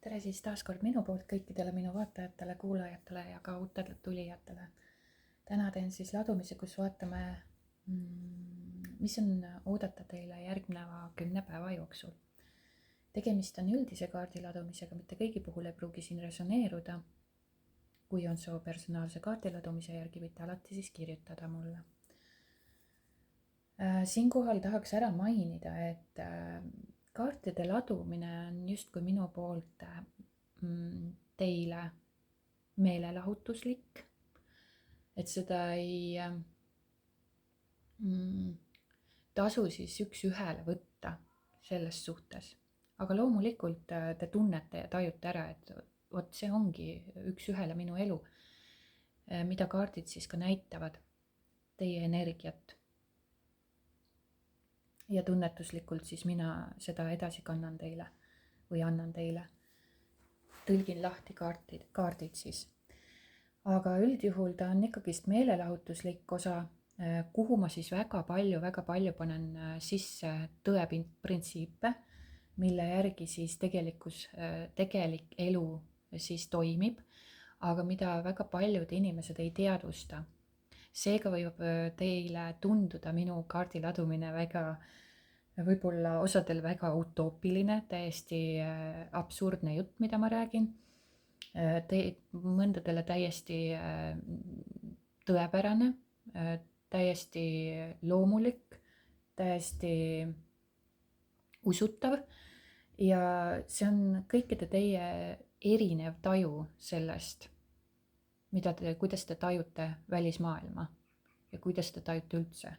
tere siis taas kord minu poolt kõikidele minu vaatajatele, kuulajatele ja ka uutele tulijatele. Täna teen siis ladumise, kus vaatame, mis on oodata teile järgneva 10 päeva jooksul. Tegemist on üldise kaardi ladumisega, mitte kõigi puhul ei pruugi siin resoneeruda. Kui on soov personaalse kaardi ladumise järgi, võite alati siis kirjutada mulle. Siinkohal tahaks ära mainida, et kaartide ladumine on justkui minu poolt teile meelelahutuslik, et seda ei tasu siis üks-ühele võtta selles suhtes. Aga loomulikult te tunnete ja tajute ära, et vot see ongi üks-ühele minu elu, mida kaardid siis ka näitavad, teie energiat. Ja tunnetuslikult siis mina seda edasi kannan teile või annan teile. Tõlgin lahti kaardid siis. Aga üldjuhul ta on ikkagist meelelahutuslik osa, kuhu ma siis väga palju panen sisse tõeprintsiipe, mille järgi siis tegelik elu siis toimib, aga mida väga paljud inimesed ei teadvusta. Seega võib teile tunduda minu kaardi ladumine võib-olla osadel väga utoopiline, täiesti absurdne jutt, mida ma räägin. Mõndadele täiesti tõepärane, täiesti loomulik, täiesti usutav ja see on kõikide teie erinev taju sellest, kuidas te tajute välismaailma ja kuidas te tajute üldse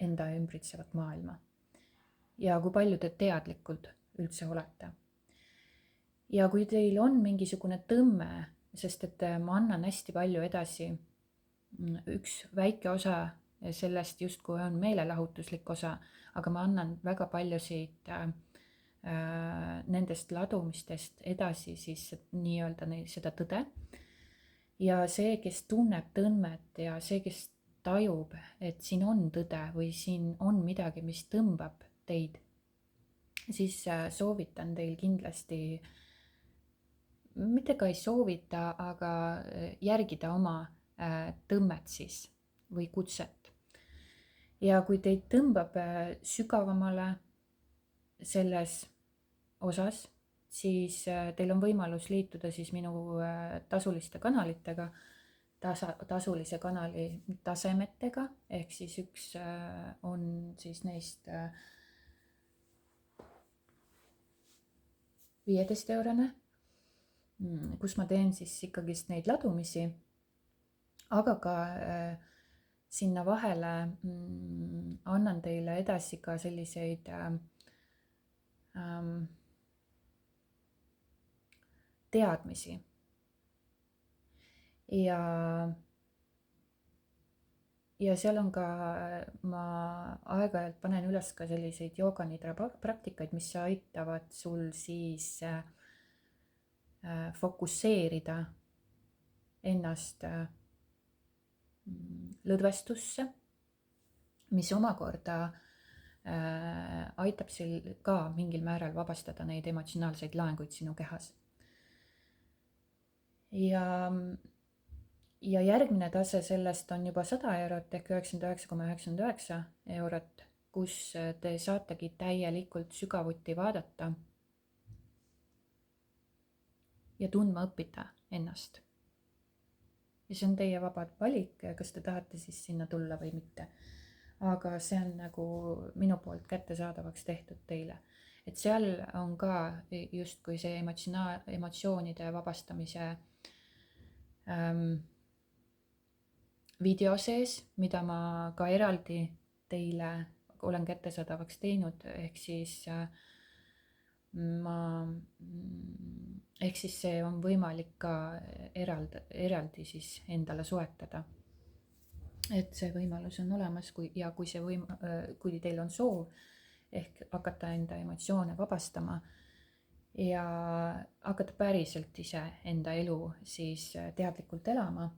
enda ümbritsevat maailma ja kui palju te teadlikult üldse olete. Ja kui teil on mingisugune tõmme, sest et ma annan hästi palju edasi, üks väike osa sellest justkui on meelelahutuslik osa, aga ma annan väga paljusid nendest ladumistest edasi siis nii-öelda seda tõde. Ja see, kes tunneb tõmmet ja see, kes tajub, et siin on tõde või siin on midagi, mis tõmbab teid, siis soovitan teil kindlasti, mitte ka ei soovita, aga järgida oma tõmmet siis või kutset. Ja kui teid tõmbab sügavamale selles osas, siis teil on võimalus liituda siis minu tasuliste kanalitega, tasulise kanali tasemetega, ehk siis üks on siis neist 15-eurone, kus ma teen siis ikkagist neid ladumisi, aga ka sinna vahele annan teile edasi ka selliseid teadmisi. Ja seal on ka, ma aeg-ajalt panen üles ka selliseid jooganidra praktikaid, mis aitavad sul siis fokusseerida ennast lõdvestusse, mis omakorda aitab sil ka mingil määral vabastada neid emotsionaalseid laenguid sinu kehas. Ja järgmine tase sellest on juba 100 eurot ehk 99,99 eurot, kus te saategi täielikult sügavuti vaadata ja tundma õppida ennast. Ja see on teie vaba valik, kas te tahate siis sinna tulla või mitte. Aga see on nagu minu poolt kättesaadavaks tehtud teile. Et seal on ka justkui see emotsioonide vabastamise video sees, mida ma ka eraldi teile olen kättesaadavaks teinud, ehk siis see on võimalik ka eraldi siis endale soetada. Et see võimalus on olemas kui teil on soov ehk hakata enda emotsioone vabastama ja hakata päriselt ise enda elu siis teadlikult elama,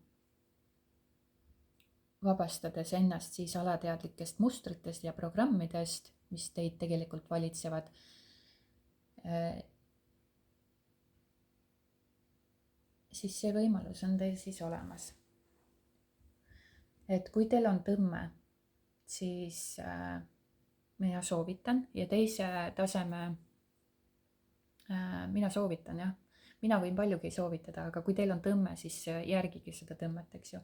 vabastades ennast siis alateadlikest mustritest ja programmidest, mis teid tegelikult valitsevad. siis see võimalus on teil siis olemas. Et kui teil on tõmme, siis mina soovitan ja teise taseme mina soovitan jah, mina võin paljugi soovitada, aga kui teil on tõmme, siis järgige seda tõmmet, eks ju.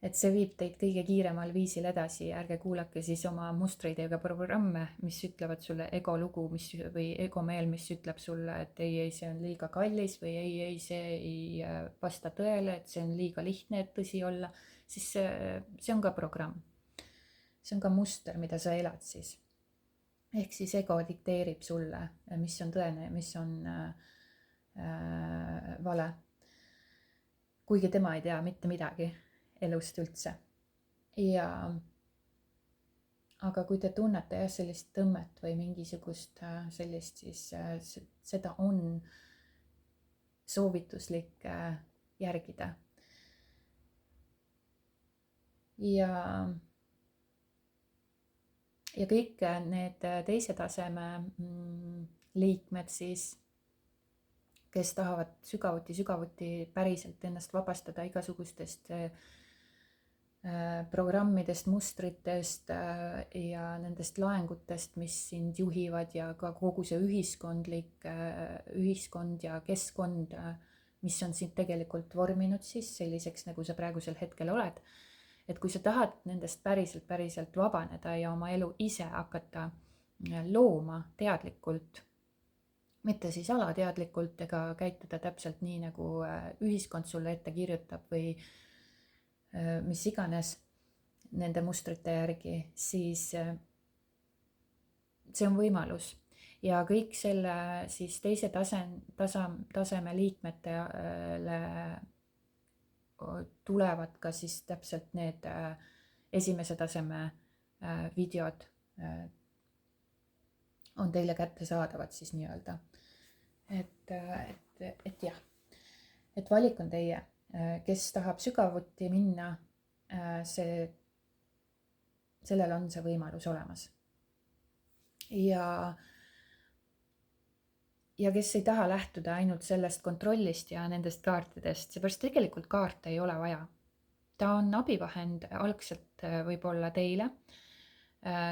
Et see viib teid kõige kiiremal viisil edasi, ärge kuulake siis oma mustreid ega programme, mis ütlevad sulle ego lugu, või egomeel, mis ütleb sulle, et ei, see on liiga kallis või ei, see ei vasta tõele, et see on liiga lihtne, et tõsi olla, siis see on ka programm. See on ka muster, mida sa elad siis. Ehk siis ego dikteerib sulle, mis on tõene ja mis on vale. Kuigi tema ei tea mitte midagi elust üldse. Aga kui te tunnete sellist tõmmet või mingisugust sellist, siis seda on soovituslik järgida. Ja kõik need teise taseme liikmed siis, kes tahavad sügavuti päriselt ennast vabastada igasugustest programmidest, mustritest ja nendest laengutest, mis sind juhivad ja ka kogu see ühiskond ja keskkond, mis on sind tegelikult vorminud siis selliseks, nagu sa praegusel hetkel oled. Et kui sa tahad nendest päriselt vabaneda ja oma elu ise hakata looma teadlikult, mitte siis alateadlikult ega käituda täpselt nii, nagu ühiskond sulle ette kirjutab või mis iganes nende mustrite järgi, siis see on võimalus. Ja kõik selle siis teise taseme liikmetele tulevad ka siis täpselt need esimese taseme videod on teile kättesaadavad siis nii-öelda. Et jah, et valik on teie, kes tahab sügavuti minna, sellel on see võimalus olemas. Ja kes ei taha lähtuda ainult sellest kontrollist ja nendest kaartidest, seepärast tegelikult kaarte ei ole vaja. Ta on abivahend algselt võib-olla teile,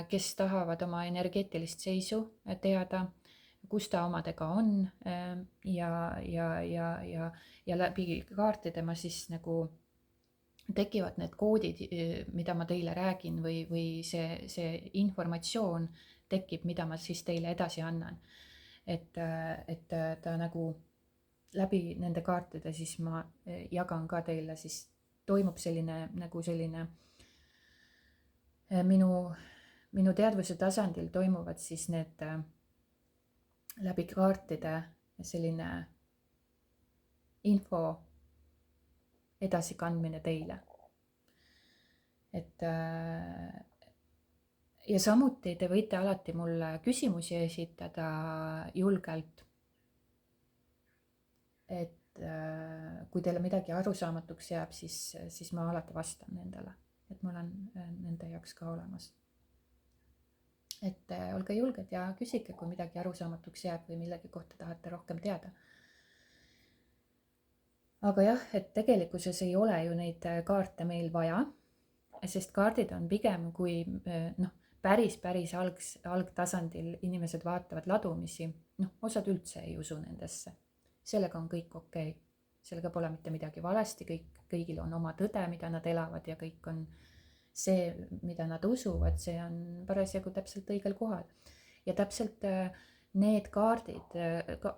kes tahavad oma energeetilist seisu teada, kus ta omadega on ja läbi kaartide ma siis nagu tekivad need koodid, mida ma teile räägin või see informatsioon tekib, mida ma siis teile edasi annan. Et ta nagu läbi nende kaartide siis ma jagan ka teile, siis toimub selline minu teadvuse tasandil toimuvad siis need läbi kaartide selline info edasikandmine teile. Ja samuti te võite alati mulle küsimusi esitada julgelt. Et kui teile midagi arusaamatuks jääb, siis ma alati vastan nendele. Et ma olen nende jaoks ka olemas. Et olge julged ja küsige, kui midagi arusaamatuks jääb või millegi kohta tahate rohkem teada. Aga jah, et tegelikkuses ei ole ju neid kaarte meil vaja, sest kaardid on pigem kui päris algtasandil inimesed vaatavad ladumisi, osad üldse ei usu nendesse. Sellega on kõik okei. Sellega pole mitte midagi valesti, kõigil on oma tõde, mida nad elavad ja kõik on see, mida nad usuvad, see on parasjagu täpselt õigel kohal. Ja täpselt need kaardid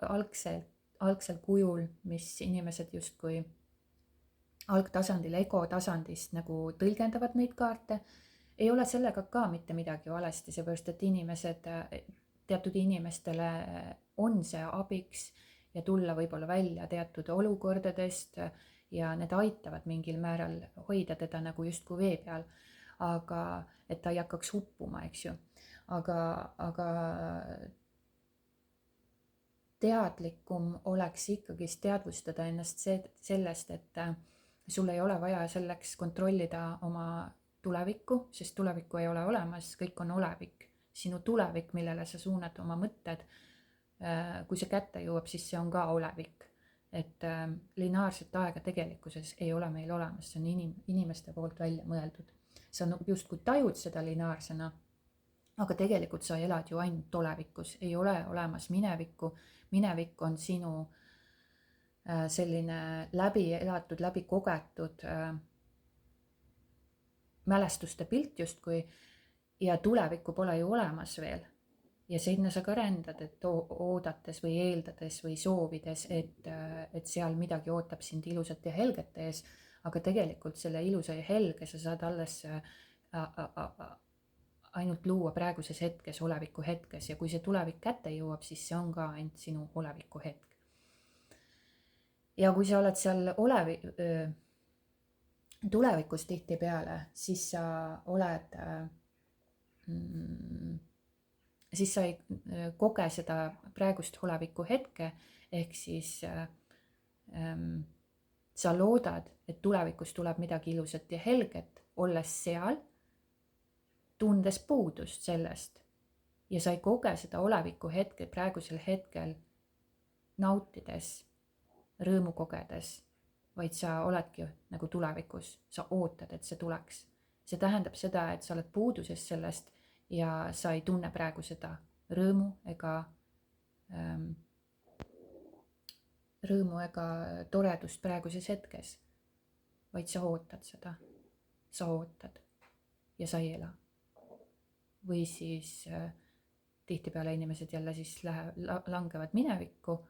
algsel kujul, mis inimesed justkui algtasandil, ego tasandist nagu tõlgendavad neid kaarte, ei ole sellega ka mitte midagi valesti, seepärast et teatud inimestele on see abiks ja tulla võib-olla välja teatud olukordadest ja need aitavad mingil määral hoida teda nagu justkui vee peal, aga et ta ei hakkaks huppuma, eks ju. Aga teadlikum oleks ikkagi teadvustada ennast sellest, et sul ei ole vaja selleks kontrollida oma tulevikku, sest tulevikku ei ole olemas, kõik on olevik. Sinu tulevik, millele sa suunad oma mõtted, kui see kätte jõuab, siis see on ka olevik. et lineaarset aega tegelikkuses ei ole meil olemas, see on inimeste poolt välja mõeldud. Sa justkui tajud seda lineaarsena, aga tegelikult sa elad ju ainult olevikus, ei ole olemas minevikku. Minevik on sinu selline läbi elatud, läbi kogetud mälestuste pilt justkui, ja tulevikku pole ju olemas veel. Ja sinna sa ka rändad, et oodates või eeldades või soovides, et seal midagi ootab sind ilusat ja helget ees, aga tegelikult selle ilusa ja helge sa saad alles ainult luua praeguses hetkes, oleviku hetkes, ja kui see tulevik kätte jõuab, siis see on ka ainult sinu oleviku hetk. Ja kui sa oled seal tulevikus tihtipeale, siis sa oled siis sa ei koge seda praegust oleviku hetke, ehk siis sa loodad, et tulevikus tuleb midagi ilusat ja helget, olles seal, tundes puudust sellest, ja sa ei koge seda oleviku hetke praegusel hetkel nautides, rõõmu kogedes, vaid sa oledki nagu tulevikus, sa ootad, et see tuleks. See tähendab seda, et sa oled puuduses sellest ja sa ei tunne praegu seda rõõmu ega toredust praeguses hetkes, vaid sa ootad seda, sa ootad ja sa ei ela. Või siis tihtipeale inimesed jälle siis langevad minevikku,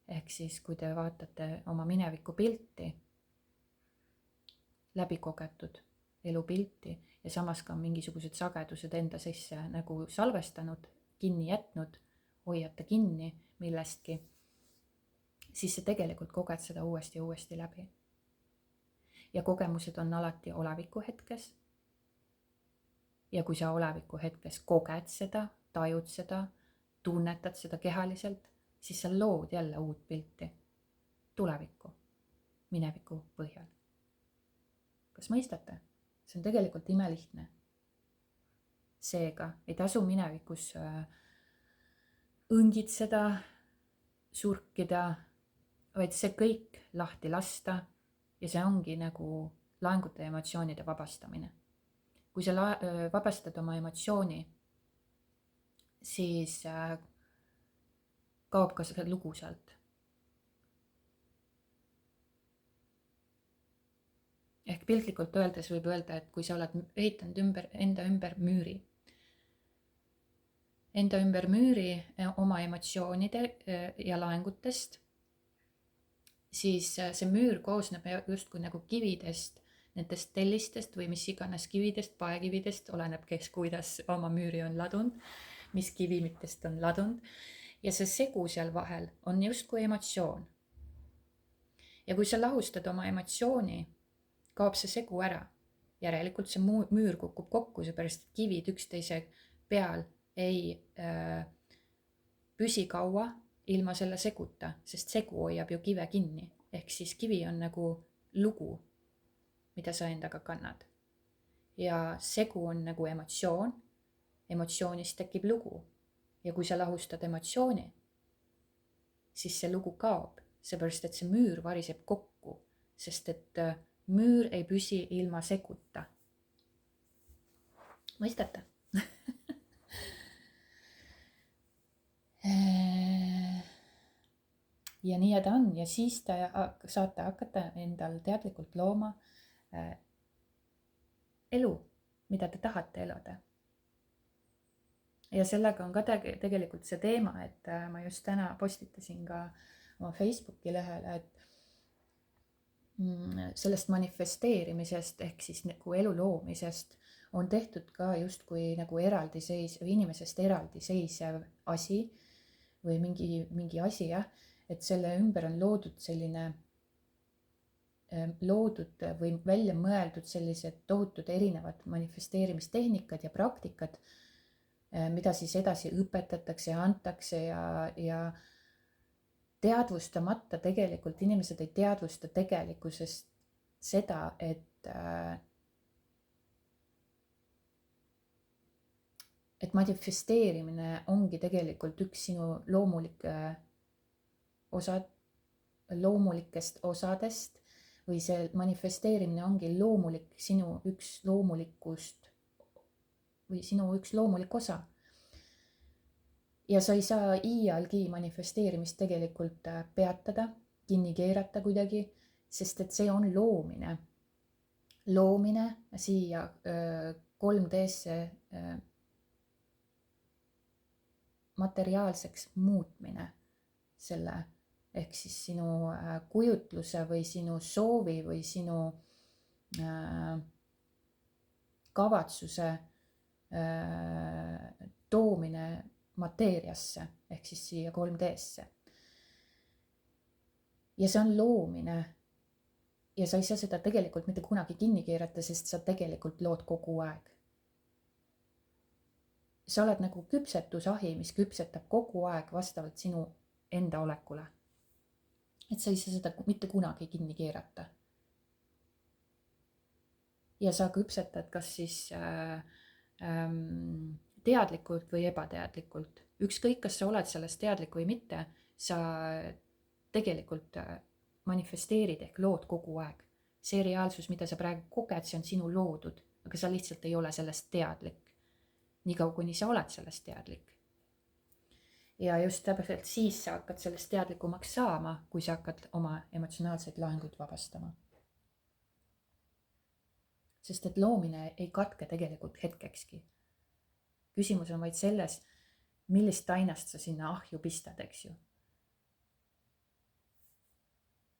ehk siis kui te vaatate oma mineviku pilti, läbikogetud elupilti, ja samas ka mingisugused sagedused enda sisse nagu salvestanud, kinni jätnud, hoiate kinni millestki, siis sa tegelikult koged seda uuesti ja uuesti läbi. Ja kogemused on alati oleviku hetkes. Ja kui sa oleviku hetkes koged seda, tajud seda, tunnetad seda kehaliselt, siis sa lood jälle uut pilti tulevikku, mineviku põhjal. Kas mõistate? See on tegelikult imelihtne. Seega ei tasu minevikus õngitseda, surkida, vaid see kõik lahti lasta, ja see ongi nagu laengute ja emotsioonide vabastamine. Kui sa vabastad oma emotsiooni, siis kaob ka see lugu sealt. Ehk piltlikult öeldes võib öelda, et kui sa oled ehitanud enda ümber müüri oma emotsioonide ja laengutest, siis see müür koosneb justkui nagu kividest, nendest tellistest või mis iganes kividest, paekividest, oleneb kes kuidas oma müüri on ladunud, mis kivimitest on ladunud, ja see segu seal vahel on justkui emotsioon. Ja kui sa lahustad oma emotsiooni, kaob see segu ära. Järelikult see müür kukub kokku, seepärast et kivid üksteise peal ei püsi kaua ilma selle seguta, sest segu hoiab ju kive kinni. Ehk siis kivi on nagu lugu, mida sa endaga kannad. Ja segu on nagu emotsioon, emotsioonist tekib lugu. Ja kui sa lahustad emotsiooni, siis see lugu kaob, seepärast et see müür variseb kokku, sest et müür ei püsi ilma seguta. Mõistate? Ja nii ta on, ja siis te saate hakata endal teadlikult looma elu, mida te tahate elada. Ja sellega on ka tegelikult see teema, et ma just täna postitasin ka oma Facebooki lehele, et sellest manifesteerimisest ehk siis nagu elu loomisest on tehtud ka justkui nagu inimesest eraldiseisev asi või mingi asi, jah, et selle ümber on loodud või välja mõeldud sellised tohutud erinevad manifesteerimistehnikad ja praktikad, mida siis edasi õpetatakse ja antakse ja teadvustamata tegelikult inimesed ei teadvusta tegelikkusest seda, et manifesteerimine ongi tegelikult üks sinu loomulikke loomulikest osadest või see manifesteerimine ongi loomulik, sinu üks loomulikust või sinu üks loomulik osa. Ja sa ei saa iialgi manifesteerimist tegelikult peatada, kinni keerata kuidagi, sest et see on loomine. Loomine siia 3D-sse materiaalseks muutmine selle, ehk siis sinu kujutluse või sinu soovi või sinu kavatsuse toomine mateeriasse ehk siis siia 3D-sse. Ja see on loomine. Ja sa ei saa seda tegelikult mitte kunagi kinni keerata, sest sa tegelikult lood kogu aeg. Sa oled nagu küpsetusahi, mis küpsetab kogu aeg vastavalt sinu enda olekule. Et sa ei saa seda mitte kunagi kinni keerata. Ja sa küpsetad kas siis teadlikult või ebateadlikult. Ükskõik, kas sa oled sellest teadlik või mitte, sa tegelikult manifesteerid ehk lood kogu aeg. See reaalsus, mida sa praegu koged, see on sinu loodud, aga sa lihtsalt ei ole sellest teadlik. Nii kaua, kuni sa oled sellest teadlik. Ja just täpselt siis sa hakkad sellest teadlikumaks saama, kui sa hakkad oma emotsionaalseid laenguid vabastama. Sest et loomine ei katke tegelikult hetkekski. Küsimus on vaid selles, millist tainast sa sinna ahju pistad, eks ju.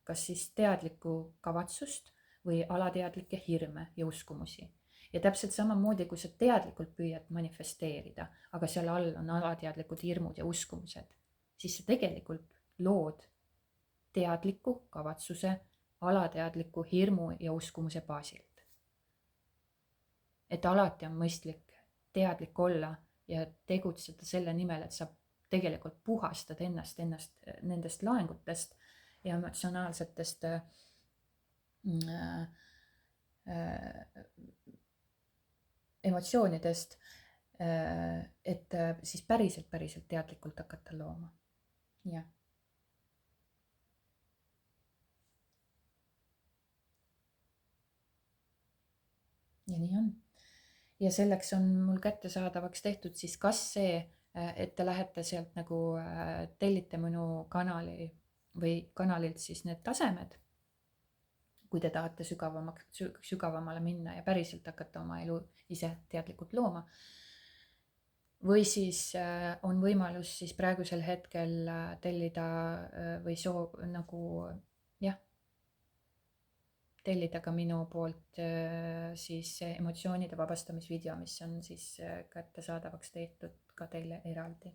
Kas siis teadlikku kavatsust või alateadlikke hirme ja uskumusi. Ja täpselt samamoodi, kui sa teadlikult püüad manifesteerida, aga seal all on alateadlikud hirmud ja uskumused, siis sa tegelikult lood teadliku kavatsuse, alateadliku hirmu ja uskumuse baasilt. Et alati on mõistlik teadlik olla ja tegutseda selle nimel, et sa tegelikult puhastad ennast nendest laengutest ja emotsionaalsetest emotsioonidest, et siis päriselt teadlikult hakata looma. Jah. Ja nii on. Ja selleks on mul kättesaadavaks tehtud siis kas see, et te lähete sealt nagu tellite minu kanali või kanalilt siis need tasemed, kui te tahate sügavamale minna ja päriselt hakata oma elu ise teadlikult looma. Või siis on võimalus siis praegusel hetkel tellida või nagu jah, tellida ka minu poolt siis emotsioonide vabastamisvideo, mis on siis kättesaadavaks tehtud ka teile eraldi,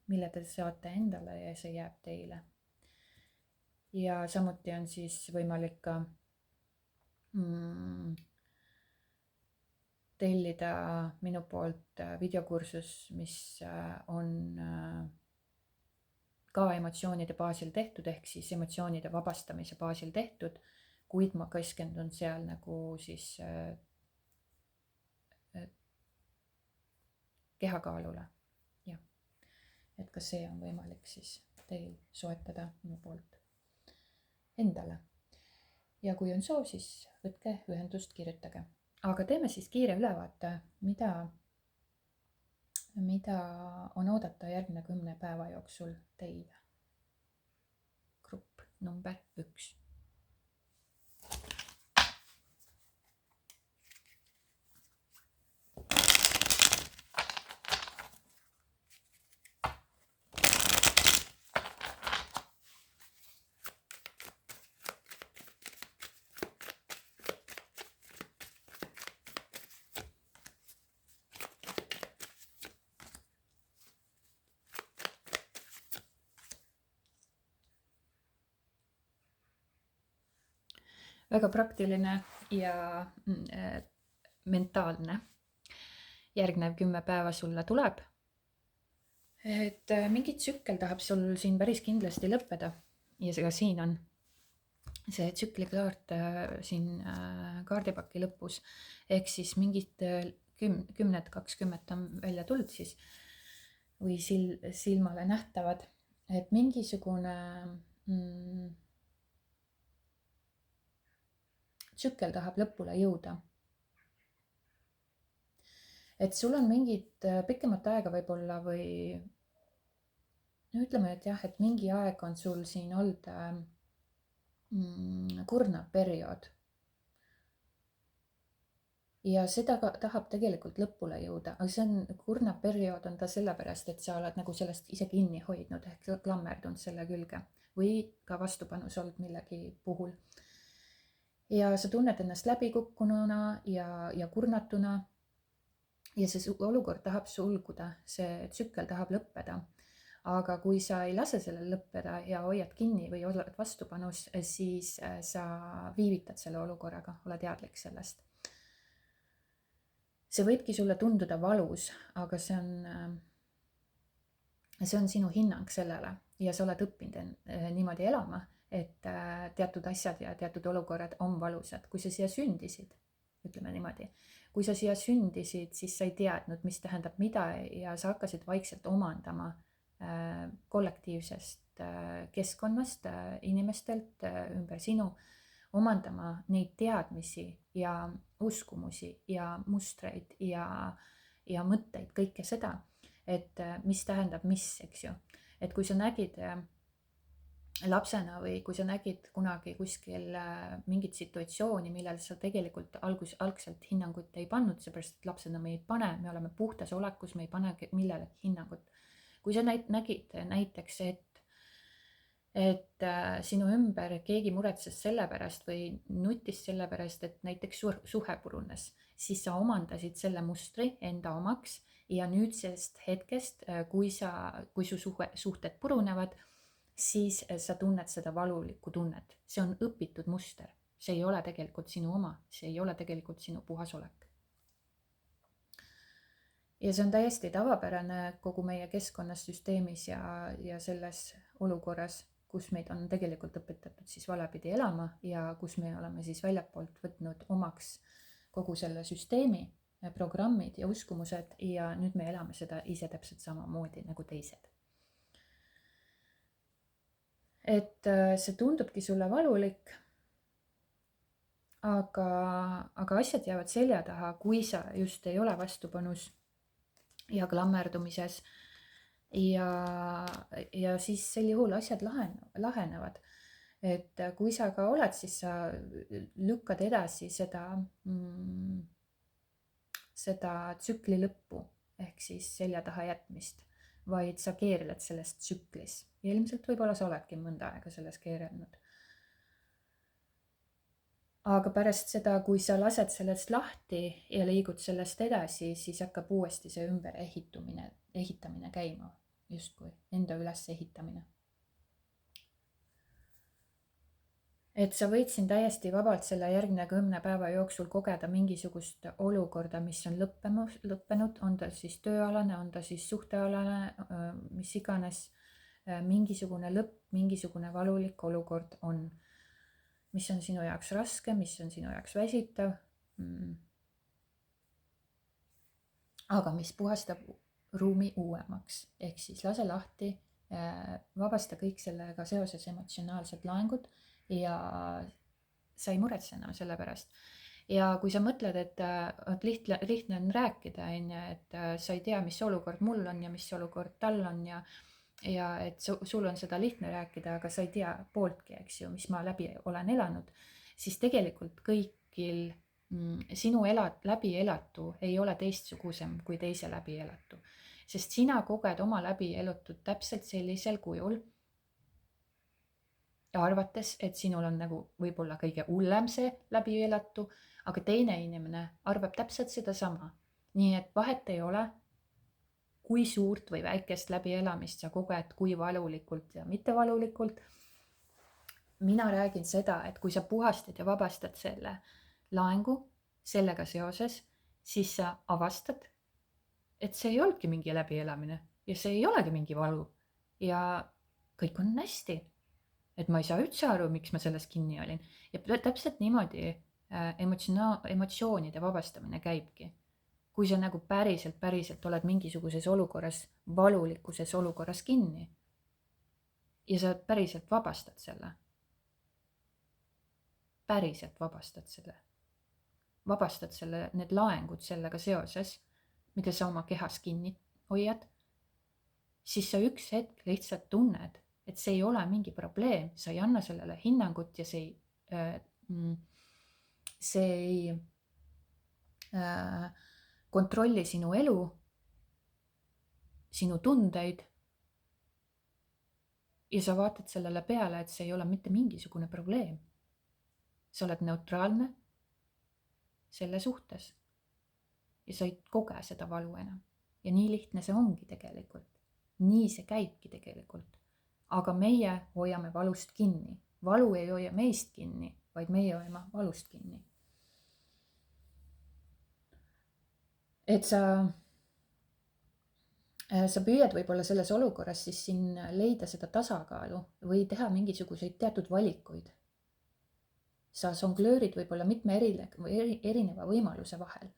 mille te saate endale ja see jääb teile. Ja samuti on siis võimalik ka tellida minu poolt videokursus, mis on ka emotsioonide baasil tehtud, ehk siis emotsioonide vabastamise baasil tehtud, kuid ma keskendun seal nagu siis kehakaalule. Ja. Et ka see on võimalik siis teil soetada minu poolt endale. Ja kui on soov, siis võtke ühendust, kirjutage. Aga teeme siis kiire ülevaate, mida on oodata järgmine 10 päeva jooksul teile. Grupp number 1. Väga praktiline ja mentaalne. Järgnev 10 päeva sulle tuleb. Et mingi tsükkel tahab sul siin päris kindlasti lõppeda. Ja see ka siin on see tsüklikaart siin kaardipaki lõpus. Ehk siis mingid 10-20 on välja tulnud siis või silmale nähtavad. Et mingisugune tsükkel tahab lõpule jõuda. Et sul on mingid pikemat aega võib-olla või no ütleme, et jah, et mingi aeg on sul siin olnud kurnav periood. Ja seda tahab tegelikult lõpule jõuda, aga see on, kurnav periood on ta sellepärast, et sa oled nagu sellest ise kinni hoidnud ehk klammerdunud selle külge või ka vastupanus olnud millegi puhul. Ja sa tunned ennast läbikukkununa ja kurnatuna. Ja see olukord tahab sulguda, see tsükkel tahab lõppeda. Aga kui sa ei lase sellel lõppeda ja hoiad kinni või oled vastupanus, siis sa viivitad selle olukorraga, ole teadlik sellest. See võibki sulle tunduda valus, aga see on sinu hinnang sellele ja sa oled õppinud niimoodi elama, et teatud asjad ja teatud olukorrad on valusad. Kui sa siia sündisid, ütleme niimoodi, kui sa siia sündisid, siis sa ei teadnud, mis tähendab mida ja sa hakkasid vaikselt omandama kollektiivsest keskkonnast, inimestelt ümber sinu, omandama neid teadmisi ja uskumusi ja mustreid ja mõtteid, kõike seda, et mis tähendab mis, eks ju. Et kui sa nägid lapsena või kui sa nägid kunagi kuskil mingit situatsiooni, millel sa tegelikult algselt hinnangut ei pannud, seepärast et lapsena me ei pane, me oleme puhtas olekus, me ei pane millelegi hinnangut. Kui sa nägid näiteks, et sinu ümber keegi muretses selle pärast või nutis selle pärast, et näiteks suhe purunes, siis sa omandasid selle mustri enda omaks ja nüüdsest hetkest, kui su suhted purunevad, siis sa tunned seda valulikku tunnet. See on õpitud muster. See ei ole tegelikult sinu oma, see ei ole tegelikult sinu puhas olek. Ja see on täiesti tavapärane kogu meie keskkonnas, süsteemis ja selles olukorras, kus meid on tegelikult õpetatud siis valepidi elama ja kus me oleme siis väljapoolt võtnud omaks kogu selle süsteemi, programmid ja uskumused ja nüüd me elame seda ise täpselt samamoodi nagu teised. Et see tundubki sulle valulik, aga asjad jäävad selja taha, kui sa just ei ole vastupanus ja klammerdumises ja siis sel juhul asjad lahenevad. Et kui sa ka oled, siis sa lükkad edasi seda tsükli lõppu ehk siis selja taha jätmist, vaid sa keerled selles tsüklis ja ilmselt võib-olla sa oledki mõnda aega selles keerelnud. Aga pärast seda, kui sa lased sellest lahti ja liigud sellest edasi, siis hakkab uuesti see ehitamine käima, justkui enda üles ehitamine. Et sa võid siin täiesti vabalt selle järgmine 10 päeva jooksul kogeda mingisugust olukorda, mis on lõppenud, on ta siis tööalane, on ta siis suhtealane, mis iganes, mingisugune lõpp, mingisugune valulik olukord on. Mis on sinu jaoks raske, mis on sinu jaoks väsitav, aga mis puhastab ruumi uuemaks, ehk siis lase lahti, vabasta kõik sellega seoses emotsionaalsed laengud ja sa ei muretse enam selle pärast. Ja kui sa mõtled, et lihtne on rääkida, et sa ei tea, mis olukord mul on ja mis olukord tal on ja et sul on seda lihtne rääkida, aga sa ei tea pooltki, eks ju, mis ma läbi olen elanud, siis tegelikult kõigil sinu läbi elatu ei ole teistsugusem kui teise läbi elatu. Sest sina koged oma läbi elatud täpselt sellisel kujul ja arvates, et sinul on nagu võib-olla kõige hullem see läbi elatu, aga teine inimene arvab täpselt sedasama. Nii et vahet ei ole, kui suurt või väikest läbielamist sa koged, kui valulikult ja mitte valulikult. Mina räägin seda, et kui sa puhastad ja vabastad selle laengu sellega seoses, siis sa avastad, et see ei olnudki mingi läbielamine ja see ei olegi mingi valu ja kõik on hästi. Et ma ei saa üldse aru, miks ma selles kinni olin. Ja täpselt niimoodi emotsioonide vabastamine käibki. Kui sa nagu päriselt oled mingisuguses olukorras, valulikuses olukorras kinni. ja sa päriselt vabastad selle. Päriselt vabastad selle. Vabastad selle, need laengud sellega seoses, mida sa oma kehas kinni hoiad, siis sa üks hetk lihtsalt tunned, et see ei ole mingi probleem, sa ei anna sellele hinnangut ja see ei kontrolli sinu elu, sinu tundeid. Ja sa vaatad sellele peale, et see ei ole mitte mingisugune probleem. Sa oled neutraalne selle suhtes ja sa ei koge seda valu enam. Ja nii lihtne see ongi tegelikult. Nii see käibki tegelikult. Aga meie hoiame valust kinni. Valu ei hoia meist kinni, vaid meie hoiame valust kinni. Et sa püüad võib-olla selles olukorras siis siin leida seda tasakaalu või teha mingisuguseid teatud valikuid. Sa songlöörid võib-olla mitme erineva võimaluse vahel.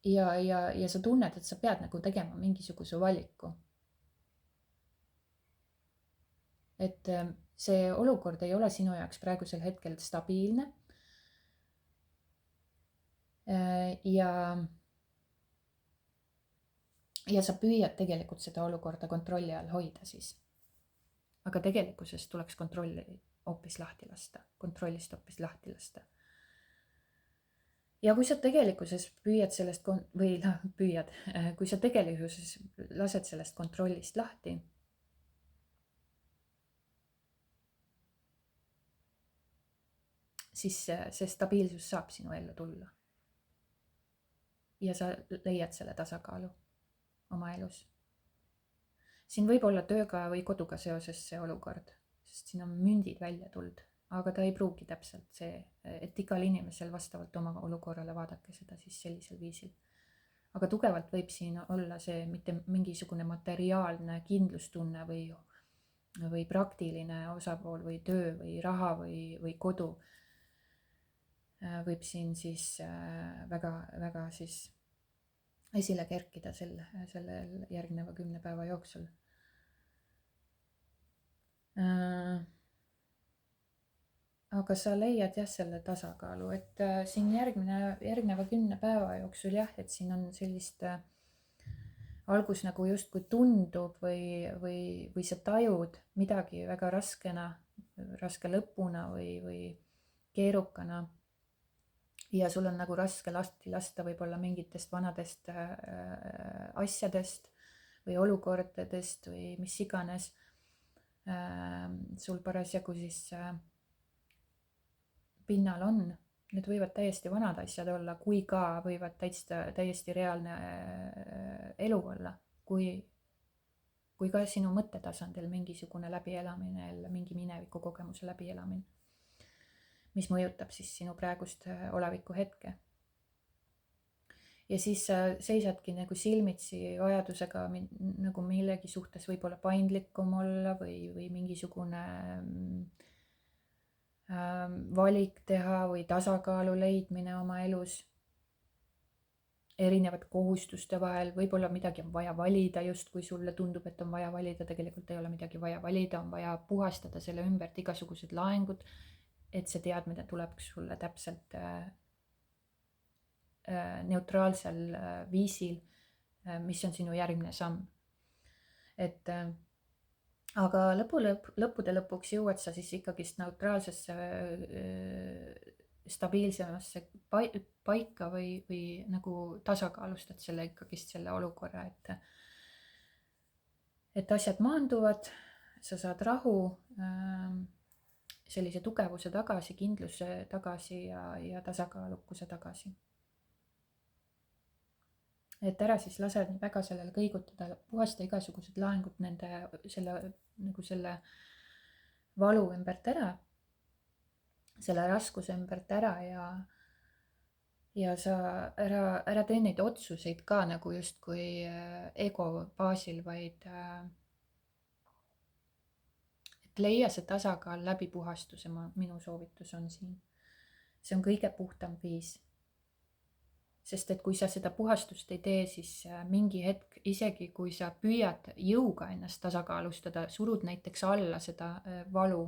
Ja sa tunned, et sa pead nagu tegema mingisuguse valiku. Et see olukord ei ole sinu jaoks praegusel hetkel stabiilne. Ja sa püüad tegelikult seda olukorda kontrolli all hoida siis. Aga tegelikkuses tuleks kontrollist hoopis lahti lasta. Ja kui sa tegelikkuses püüad sellest, kui sa tegelikkuses lased sellest kontrollist lahti, siis see stabiilsus saab sinu ellu tulla. Ja sa leiad selle tasakaalu oma elus. Siin võib olla tööga või koduga seoses see olukord, sest siin on mündid välja tulnud, aga ta ei pruugi täpselt see, et igal inimesel vastavalt oma olukorrale vaadake seda siis sellisel viisil. Aga tugevalt võib siin olla see mitte mingisugune materiaalne kindlustunne või praktiline osapool või töö või raha või kodu. Võib siin siis väga siis esile kerkida sellel järgneva 10 päeva jooksul. Aga sa leiad jah selle tasakaalu, et siin järgneva 10 päeva jooksul jah, et siin on sellist algus nagu justkui tundub või sa tajud midagi väga raske lõpuna või keerukana. Ja sul on nagu raske lahti lasta võib-olla mingitest vanadest asjadest või olukordadest või mis iganes sul parasjagu siis pinnal on. Need võivad täiesti vanad asjad olla, kui ka võivad täiesti reaalne elu olla, kui ka sinu mõttetasandil mingisugune läbielamine, mingi mineviku kogemuse läbielamine, mis mõjutab siis sinu praegust oleviku hetke. Ja siis sa seisadki nagu silmitsi vajadusega nagu millegi suhtes võib-olla paindlikum olla või mingisugune valik teha või tasakaalu leidmine oma elus erinevate kohustuste vahel. Võib-olla midagi on vaja valida, just kui sulle tundub, et on vaja valida, tegelikult ei ole midagi vaja valida, on vaja puhastada selle ümbert igasugused laengud, et see teadmine tuleb sulle täpselt neutraalsel viisil, mis on sinu järgmine samm. Aga lõppude lõpuks jõuad sa siis ikkagist neutraalsesse, stabiilsemasse paika või nagu tasakaalustad selle ikkagist selle olukorra, et asjad maanduvad, sa saad rahu, sellise tugevuse tagasi, kindluse tagasi ja tasakaalukuse tagasi. Et ära siis lase nii väga sellele kõigutada, puhasta igasugused laengud selle valu ümbert ära, selle raskuse ümbert ära ja sa ära tee neid otsuseid ka nagu justkui ego baasil, vaid et leia see tasakaal läbi puhastuse, minu soovitus on siin. See on kõige puhtam viis. sest et kui sa seda puhastust ei tee, siis mingi hetk, isegi kui sa püüad jõuga ennast tasakaalustada, surud näiteks alla seda valu,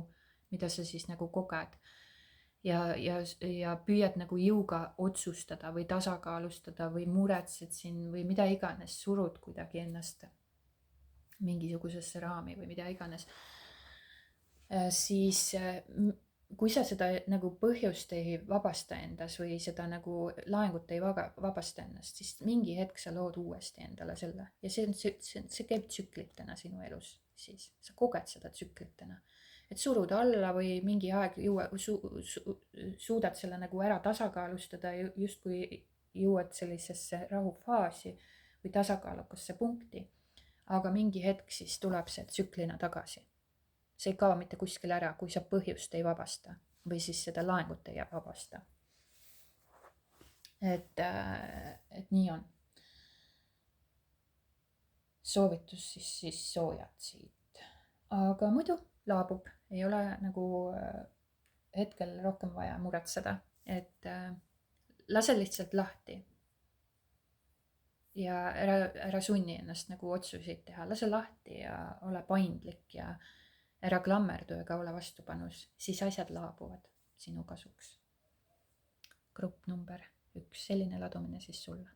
mida sa siis nagu koged ja püüad nagu jõuga otsustada või tasakaalustada või muretsed siin või mida iganes, surud kuidagi ennast mingisugusesse raami või mida iganes, siis kui sa seda nagu põhjust ei vabasta endas või seda nagu laengut ei vabasta ennast, siis mingi hetk sa lood uuesti endale selle ja see käib tsüklitena sinu elus, siis sa koged seda tsüklitena, et surud alla või mingi aeg suudad selle nagu ära tasakaalustada, justkui jõuad sellisesse rahufaasi või tasakaalukasse punkti, aga mingi hetk siis tuleb see tsüklina tagasi. See ei kao mitte kuskil ära, kui sa põhjust ei vabasta või siis seda laengut ei vabasta. Et nii on. Soovitus siis soojad siit. Aga muidu laabub, ei ole nagu hetkel rohkem vaja muretseda, et lase lihtsalt lahti. Ja ära sunni ennast nagu otsuseid teha, lase lahti ja ole paindlik ja ära klammerdu ega ole vastupanus, siis asjad laabuvad sinu kasuks. Grupp number 1, selline ladumine siis sulle.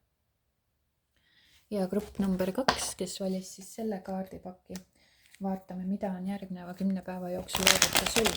Ja grupp number 2, kes valis siis selle kaardipaki, vaatame, mida on järgneva 10 päeva jooksul oodata sul.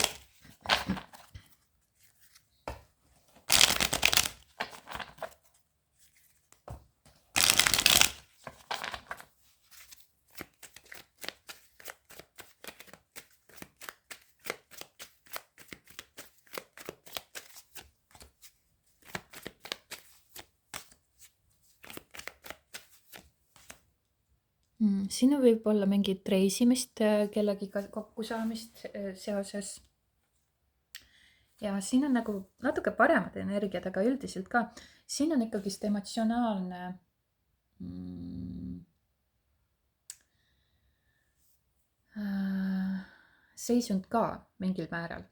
Siin võib olla mingit reisimist, kellegiga kokkusaamist seoses. Ja siin on nagu natuke paremad energiat, aga üldiselt ka. Siin on ikkagist emotsionaalne seisund ka mingil määral,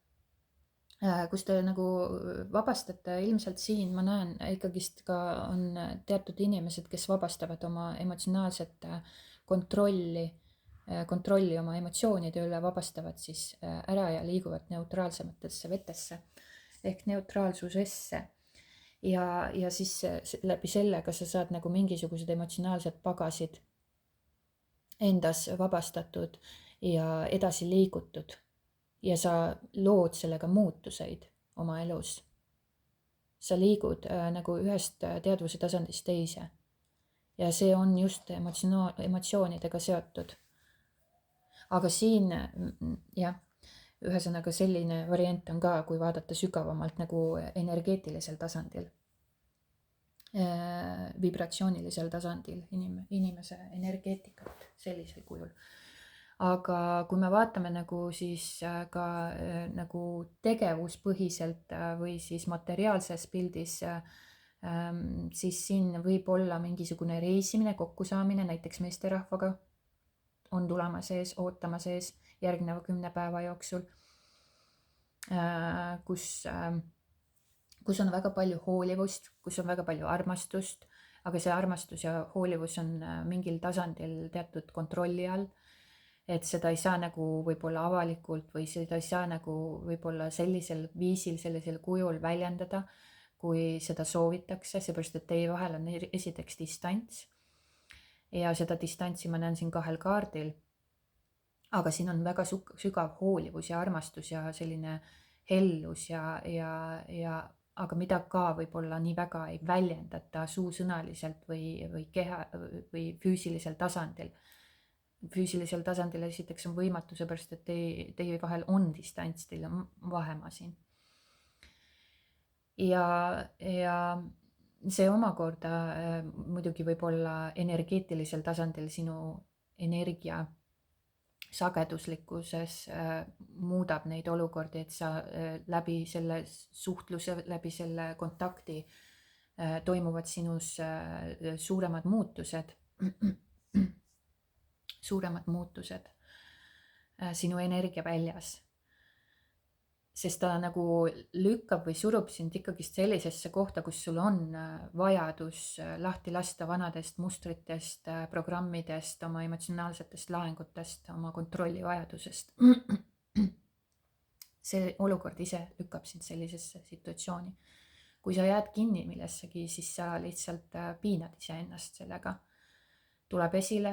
kus te nagu vabastate ilmselt siin, ma näen ikkagist ka on teatud inimesed, kes vabastavad oma emotsionaalset kontrolli oma emotsioonide üle, vabastavad siis ära ja liiguvad neutraalsematesse vetesse ehk neutraalsusesse ja siis läbi sellega sa saad nagu mingisugused emotsionaalsed pagasid endas vabastatud ja edasi liigutud ja sa lood sellega muutuseid oma elus. Sa liigud nagu ühest teadvuse tasandist teise ja see on just emotsioonidega seotud. Aga siin, jah, ühesõnaga selline variant on ka, kui vaadata sügavamalt nagu energeetilisel tasandil, vibratsioonilisel tasandil inimese energeetikat sellisel kujul. Aga kui me vaatame nagu siis ka nagu tegevuspõhiselt või siis materiaalses pildis, siis siin võib olla mingisugune reisimine, kokkusaamine näiteks meesterahvaga on tulema sees, ootama sees järgneva 10 päeva jooksul, kus on väga palju hoolivust, kus on väga palju armastust, aga see armastus ja hoolivus on mingil tasandil teatud kontrolli all, et seda ei saa nagu võib-olla avalikult või seda ei saa nagu võib-olla sellisel viisil, sellisel kujul väljendada, kui seda soovitakse, seepärast et teie vahel on esiteks distants ja seda distantsi ma näen siin 2 kaardil, aga siin on väga sügav hoolivus ja armastus ja selline hellus aga mida ka võib-olla nii väga ei väljendata suusõnaliselt või keha või füüsilisel tasandil. Füüsilisel tasandil esiteks on võimatu, seepärast et teie vahel on distants, teil on vahemaa siin. Ja see omakorda muidugi võib olla energeetilisel tasandil sinu energia sageduslikkuses muudab neid olukordi, et sa läbi selle suhtluse, läbi selle kontakti toimuvad sinus suuremad muutused sinu energiaväljas. sest ta nagu lükkab või surub sind ikkagist sellisesse kohta, kus sul on vajadus lahti lasta vanadest mustritest, programmidest, oma emotsionaalsetest laengutest, oma kontrollivajadusest. See olukord ise lükkab sind sellisesse situatsiooni. Kui sa jääd kinni millessegi, siis sa lihtsalt piinad iseennast sellega. Tuleb esile,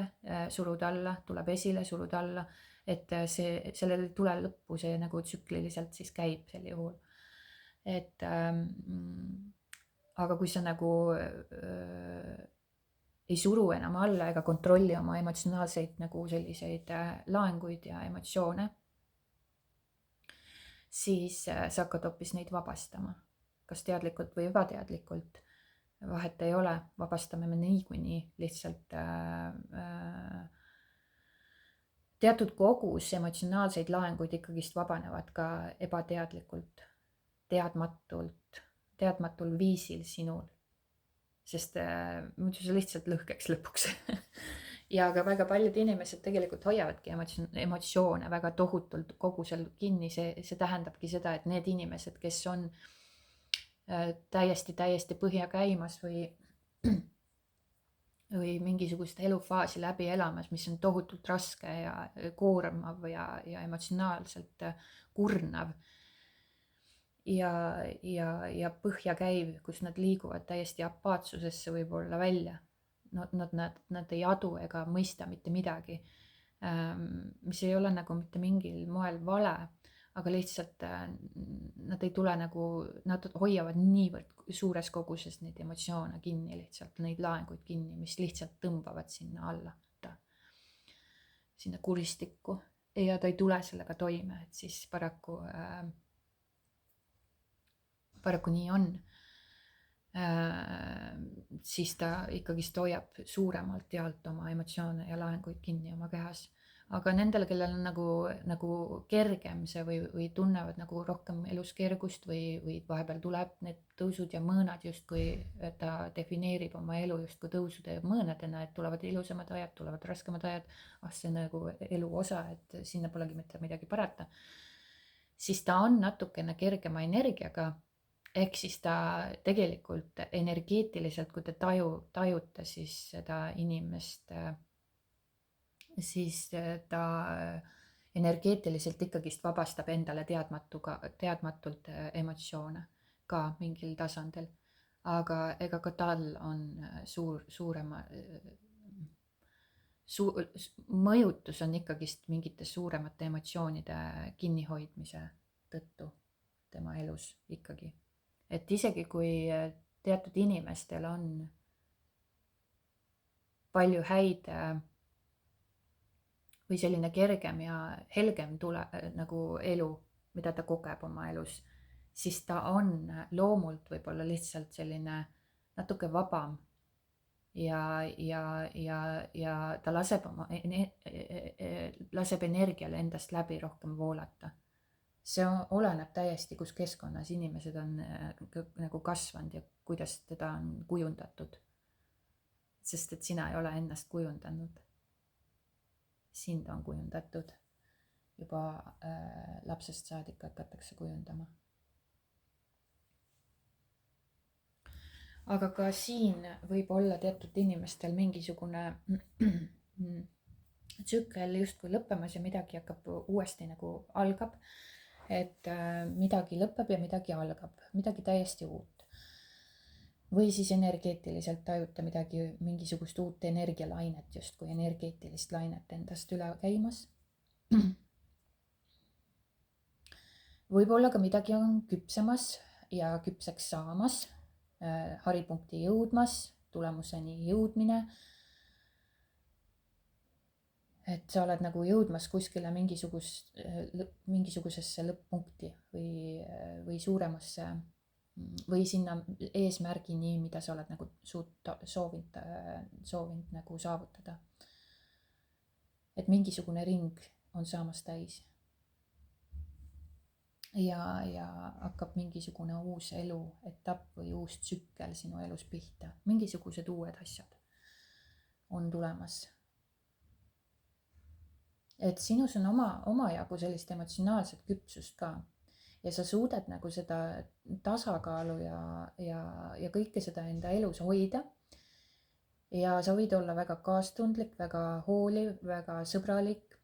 surud alla, tuleb esile, surud alla, et sellel ei tule lõppu, see nagu tsükliliselt siis käib sel juhul. Aga kui sa nagu ei suru enam alla ega kontrolli oma emotsionaalseid nagu selliseid laenguid ja emotsioone, siis sa hakkad hoopis neid vabastama, kas teadlikult või ebateadlikult, vahet ei ole, vabastame me niikuinii lihtsalt teatud kogus emotsionaalseid laenguid ikkagist vabanevad ka ebateadlikult, teadmatul viisil sinul, sest muidu sa lihtsalt lõhkeks lõpuks. Ja ka väga paljud inimesed tegelikult hoiavadki emotsioone väga tohutult kogusel kinni, see tähendabki seda, et need inimesed, kes on täiesti põhja käimas või mingisugust elufaasi läbi elamas, mis on tohutult raske ja koormav ja emotsionaalselt kurnav ja põhja käiv, kus nad liiguvad täiesti apaatsusesse võib-olla välja. Nad ei adu ega mõista mitte midagi, mis ei ole nagu mitte mingil moel vale, aga lihtsalt nad ei tule nagu, nad hoiavad niivõrd suures koguses neid emotsioone kinni, lihtsalt neid laenguid kinni, mis lihtsalt tõmbavad sinna alla, sinna kuristikku ja ta ei tule sellega toime, et siis paraku nii on. Siis ta ikkagist hoiab suuremalt jaolt oma emotsioone ja laenguid kinni oma kehas. Aga nendel, kellel on nagu kergem see või tunnevad nagu rohkem elus kergust või vahepeal tuleb need tõusud ja mõõnad justkui, ta defineerib oma elu justkui tõusude ja mõõnadena, et tulevad ilusamad ajad, tulevad raskemad ajad, see on nagu elu osa, et sinna polegi mitte midagi parata. Siis ta on natukene kergema energiaga. Ehk siis ta tegelikult energeetiliselt, kui te tajute siis seda inimest, siis ta energeetiliselt ikkagist vabastab endale teadmatult emotsioone ka mingil tasandil. Aga ega ka tal on suurema mõjutus on ikkagist mingite suuremate emotsioonide kinnihoidmise tõttu tema elus ikkagi. Et isegi kui teatud inimestel on palju häid või selline kergem ja helgem nagu elu, mida ta kogeb oma elus, siis ta on loomult võib-olla lihtsalt selline natuke vabam ja ta laseb energial endast läbi rohkem voolata. See oleneb täiesti, kus keskkonnas inimesed on nagu kasvanud ja kuidas teda on kujundatud. Sest et sina ei ole ennast kujundanud. Sind on kujundatud. Juba lapsest saadik hakatakse kujundama. Aga ka siin võib olla teatud inimestel mingisugune tsükkel justkui lõppemas ja midagi hakkab uuesti nagu algab. Et midagi lõpeb ja midagi algab, midagi täiesti uut. Või siis energeetiliselt tajute mingisugust uut energialainet, justkui energeetilist lainet endast üle käimas. Võib-olla ka midagi on küpsemas ja küpseks saamas, haripunkti jõudmas, tulemuseni jõudmine. Et sa oled nagu jõudmas kuskile mingisugusesse lõpp-punkti või suuremasse või sinna eesmärgini, mida sa oled nagu soovinud nagu saavutada. Et mingisugune ring on saamas täis. Ja hakkab mingisugune uus elu etapp või uus tsükkel sinu elus pihta. Mingisugused uued asjad on tulemas. Et sinus on omajagu sellist emotsionaalset küpsust ka. ja sa suudad nagu seda tasakaalu ja kõike seda enda elus hoida. ja sa võid olla väga kaastundlik, väga hooliv, väga sõbralik,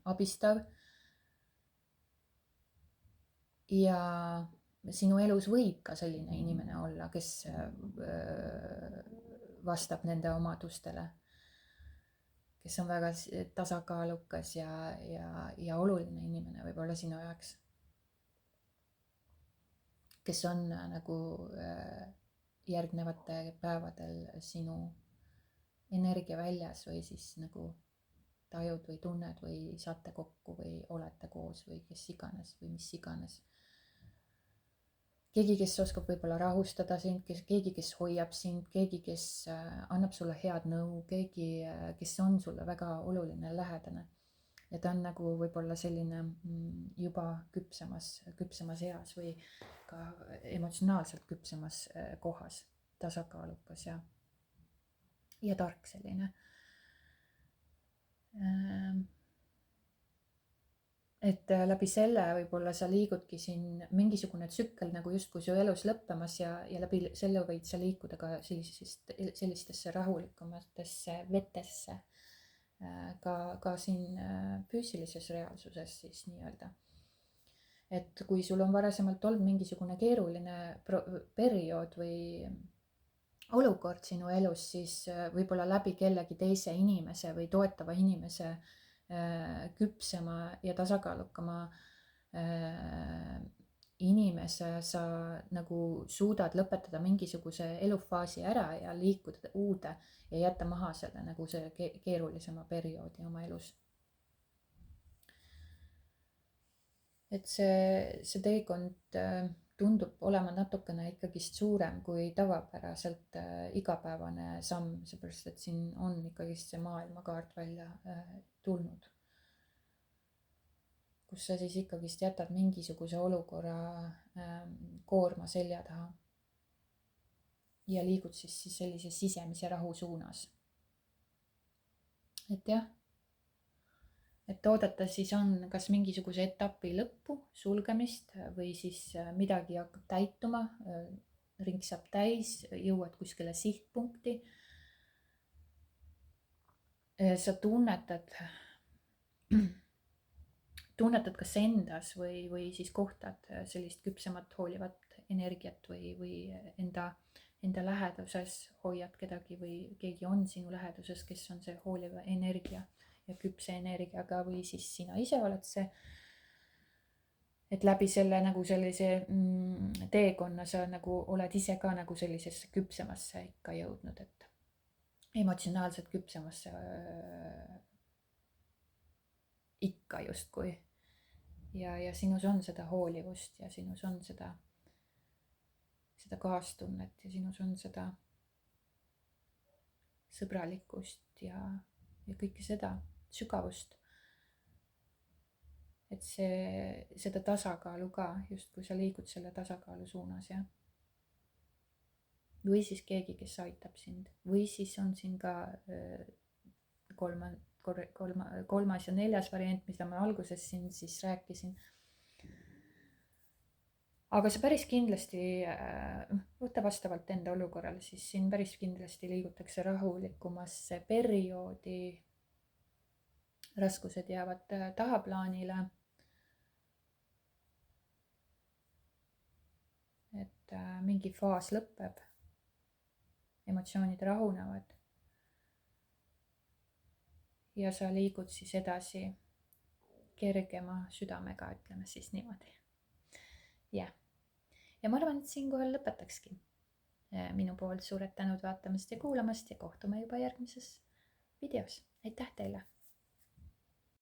abistav. ja sinu elus võib ka selline inimene olla, kes vastab nende omadustele, kes on väga tasakaalukas ja oluline inimene võib-olla sinu jaoks, kes on nagu järgnevatel päevadel sinu energia väljas või siis nagu tajud või tunned või saate kokku või olete koos või kes iganes või mis iganes. Keegi, kes oskab võib-olla rahustada sind, keegi, kes hoiab sind, keegi, kes annab sulle head nõu, keegi, kes on sulle väga oluline, lähedane. Ja ta on nagu võib-olla selline juba küpsemas eas või ka emotsionaalselt küpsemas kohas, tasakaalukas ja tark selline. Et läbi selle võib-olla sa liigudki siin mingisugune tsükkel nagu justkui su elus lõppemas ja läbi selle võid sa liikuda ka sellistesse rahulikumatesse vetesse ka siin füüsilises reaalsuses siis nii-öelda. Et kui sul on varasemalt olnud mingisugune keeruline periood või olukord sinu elus, siis võib-olla läbi kellegi teise inimese või toetava inimese küpsema ja tasakaalukama inimese sa nagu suudad lõpetada mingisuguse elufaasi ära ja liikuda uude ja jätta maha selle nagu see keerulisema perioodi oma elus. Et see teekond tundub olema natukene ikkagist suurem kui tavapäraselt igapäevane samm, seepärast et siin on ikkagist see maailmakaart välja tulnud, kus sa siis ikkagist jätad mingisuguse olukorra koorma selja taha ja liigud siis sellise sisemise rahu suunas. Et jah, et oodata siis on kas mingisuguse etapi lõppu, sulgemist või siis midagi hakkab täituma, ring saab täis, jõuad kuskile sihtpunkti. Sa tunnetad kas endas või siis kohtad sellist küpsemat hoolivat energiat või enda läheduses hoiad kedagi või keegi on sinu läheduses, kes on see hooliva energia ja küpse energiaga või siis sina ise oled see. Et läbi selle nagu sellise teekonna sa nagu oled ise ka nagu sellisesse küpsemasse ikka jõudnud, et emotsionaalselt küpsemasse ikka justkui. Ja sinus on seda hoolivust ja sinus on seda kaastunnet ja sinus on seda sõbralikkust ja kõike seda sügavust. Et seda tasakaalu ka, just kui sa liigud selle tasakaalu suunas, jah. Või siis keegi, kes aitab sind, või siis on siin ka kolmas ja neljas variant, mida ma alguses siin siis rääkisin. Aga sa päris kindlasti, võta vastavalt enda olukorrale, siis siin päris kindlasti liigutakse rahulikumasse perioodi. Raskused jäävad tahaplaanile. Et mingi faas lõpeb. Emotsioonid rahunevad. Ja sa liigud siis edasi kergema südamega, ütleme siis niimoodi. jah. Ja ma arvan, et siinkohal lõpetakski minu poolt suured tänud vaatamast ja kuulamast ja kohtume juba järgmises videos. Aitäh teile!